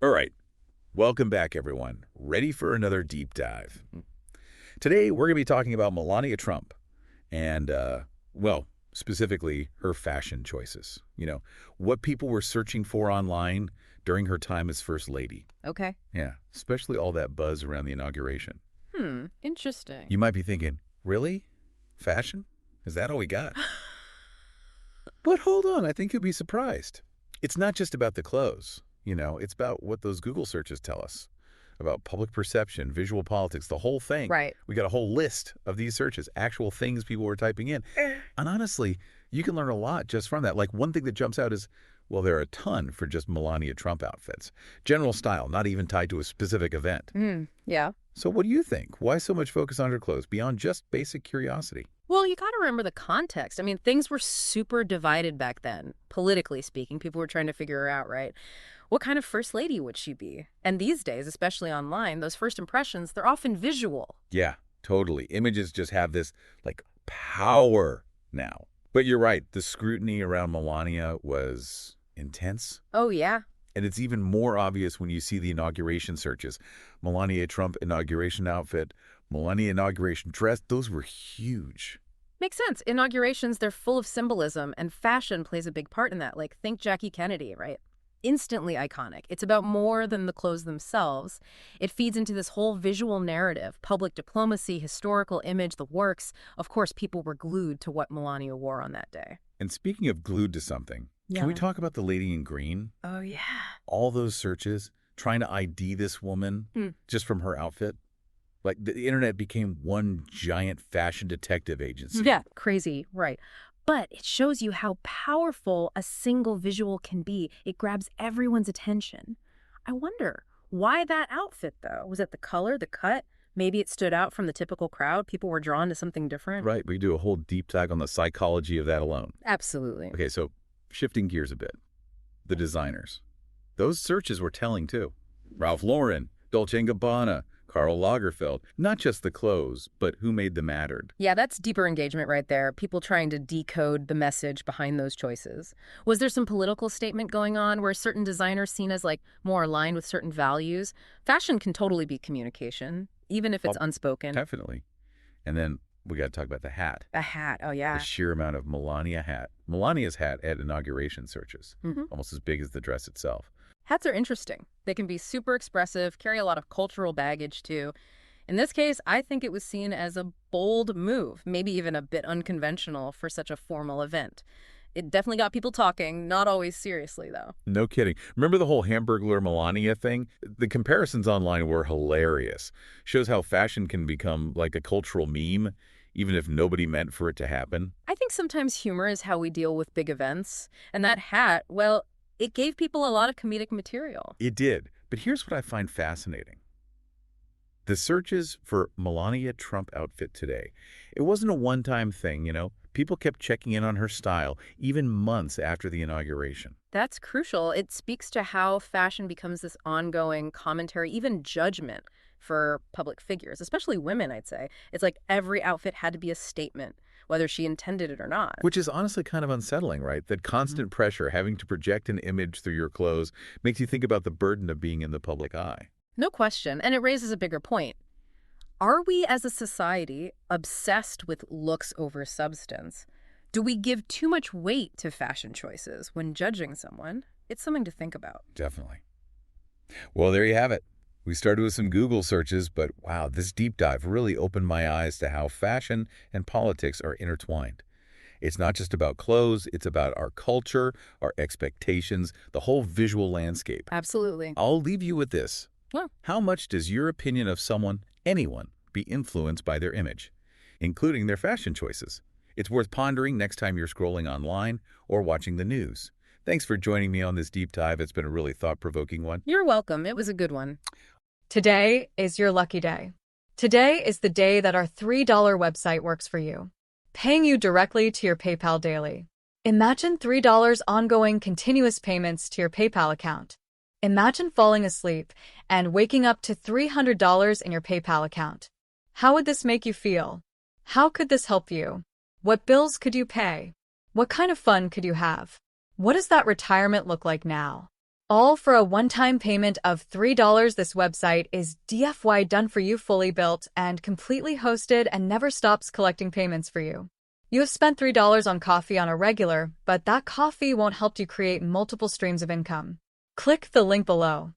All right, welcome back, everyone. Ready for another deep dive. Today, we're going to be talking about Melania Trump and, well, specifically her fashion choices. What people were searching for online during her time as First Lady. Okay. Yeah, especially all that buzz around the inauguration. Interesting. You might be thinking, really? Fashion? Is that all we got? But hold on, I think you'll be surprised. It's not just about the clothes. It's about what those Google searches tell us about public perception, visual politics, the whole thing. Right. We got a whole list of these searches, actual things people were typing in. And honestly, you can learn a lot just from that. Like one thing that jumps out is, well, there are a ton for just Melania Trump outfits. General style, not even tied to a specific event. Yeah. So what do you think? Why so much focus on her clothes beyond just basic curiosity? Well, you got to remember the context. I mean, things were super divided back then, politically speaking. People were trying to figure her out, right? What kind of first lady would she be? And these days, especially online, those first impressions, they're often visual. Yeah, totally. Images just have this, power now. But you're right. The scrutiny around Melania was intense. Oh, yeah. And it's even more obvious when you see the inauguration searches. Melania Trump inauguration outfit, Melania inauguration dress, those were huge. Makes sense. Inaugurations, they're full of symbolism, and fashion plays a big part in that. Like, think Jackie Kennedy, right? Instantly iconic. It's about more than the clothes themselves. It feeds into this whole visual narrative, public diplomacy, historical image, the works. Of course, people were glued to what Melania wore on that day. And speaking of glued to something, can we talk about the lady in green? Oh, yeah. All those searches, trying to ID this woman just from her outfit. Like, the internet became one giant fashion detective agency. Yeah, crazy, right. But it shows you how powerful a single visual can be. It grabs everyone's attention. I wonder, why that outfit, though? Was it the color, the cut? Maybe it stood out from the typical crowd? People were drawn to something different? Right, we do a whole deep dive on the psychology of that alone. Absolutely. Okay, so shifting gears a bit. The designers. Those searches were telling, too. Ralph Lauren, Dolce & Gabbana, Karl Lagerfeld. Not just the clothes, but who made them mattered. Yeah, that's deeper engagement right there. People trying to decode the message behind those choices. Was there some political statement going on where certain designers seen as more aligned with certain values? Fashion can totally be communication, even if it's unspoken. Definitely. And then we got to talk about the hat. A hat, oh yeah. The sheer amount of Melania's hat at inauguration searches. Almost as big as the dress itself. Hats are interesting. They can be super expressive, carry a lot of cultural baggage, too. In this case, I think it was seen as a bold move, maybe even a bit unconventional for such a formal event. It definitely got people talking, not always seriously, though. No kidding. Remember the whole Hamburglar Melania thing? The comparisons online were hilarious. Shows how fashion can become like a cultural meme, even if nobody meant for it to happen. I think sometimes humor is how we deal with big events. And that hat, well, it gave people a lot of comedic material. It did. But here's what I find fascinating. The searches for Melania Trump outfit today. It wasn't a one-time thing, People kept checking in on her style, even months after the inauguration. That's crucial. It speaks to how fashion becomes this ongoing commentary, even judgment for public figures, especially women, I'd say. It's like every outfit had to be a statement, whether she intended it or not. Which is honestly kind of unsettling, right? That constant pressure, having to project an image through your clothes, makes you think about the burden of being in the public eye. No question. And it raises a bigger point. Are we as a society obsessed with looks over substance? Do we give too much weight to fashion choices when judging someone? It's something to think about. Definitely. Well, there you have it. We started with some Google searches, but wow, this deep dive really opened my eyes to how fashion and politics are intertwined. It's not just about clothes, it's about our culture, our expectations, the whole visual landscape. Absolutely. I'll leave you with this. Well, how much does your opinion of someone, anyone, be influenced by their image, including their fashion choices? It's worth pondering next time you're scrolling online or watching the news. Thanks for joining me on this deep dive. It's been a really thought-provoking one. You're welcome. It was a good one. Today is your lucky day. Today is the day that our $3 website works for you, paying you directly to your PayPal daily. Imagine $3 ongoing continuous payments to your PayPal account. Imagine falling asleep and waking up to $300 in your PayPal account. How would this make you feel? How could this help you? What bills could you pay? What kind of fun could you have? What does that retirement look like now? All for a one-time payment of $3. This website is DFY done for you, fully built and completely hosted, and never stops collecting payments for you. You have spent $3 on coffee on a regular, but that coffee won't help you create multiple streams of income. Click the link below.